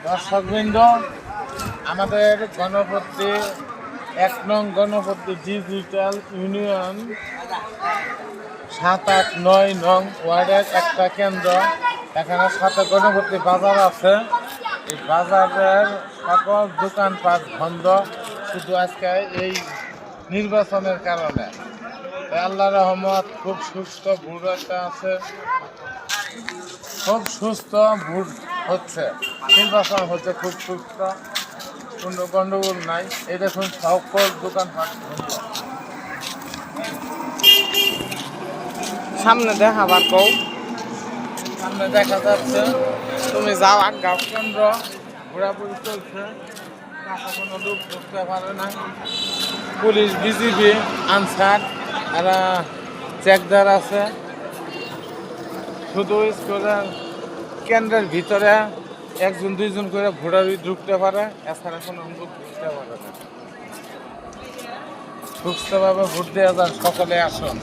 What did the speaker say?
দর্শকবৃন্দ, আমাদের গণপতি ১ নং গণপতি ডিজিটাল ইউনিয়ন ৭, ৮, ৯ নং ওয়ার্ডের একটা কেন্দ্র। এখানে সাথে গণপতি বাজার আছে। এই বাজারের সকল দোকানপাট বন্ধ, শুধু আজকে এই নির্বাচনের কারণে। আল্লাহ রহমত, খুব সুস্থ ভোট একটা আছে, খুব সুস্থ ভোট হচ্ছে, নির্বাচন হচ্ছে খুব সুস্থ, কোনো গন্ডগোল নাই। এই দেখুন সকল দোকানপাট বন্ধ। সামনে দেখাবার কও, সামনে দেখা যাচ্ছে তুমি যাও আগাও। কেন্দ্র ঘোরাঘুরি চলছে, কাছে কোনো লোক ঢুকতে পারে না। পুলিশ, বিজিবি, আনসার এরা চেকদার আছে। শুধু স্কুলের কেন্দ্রের ভিতরে 1, 2 করে ভোটার ঢুকতে পারে, এছাড়া কোনো লোক ঢুকতে পারে না। সুস্থভাবে ভোট দেওয়া যান, সকলে আসুন।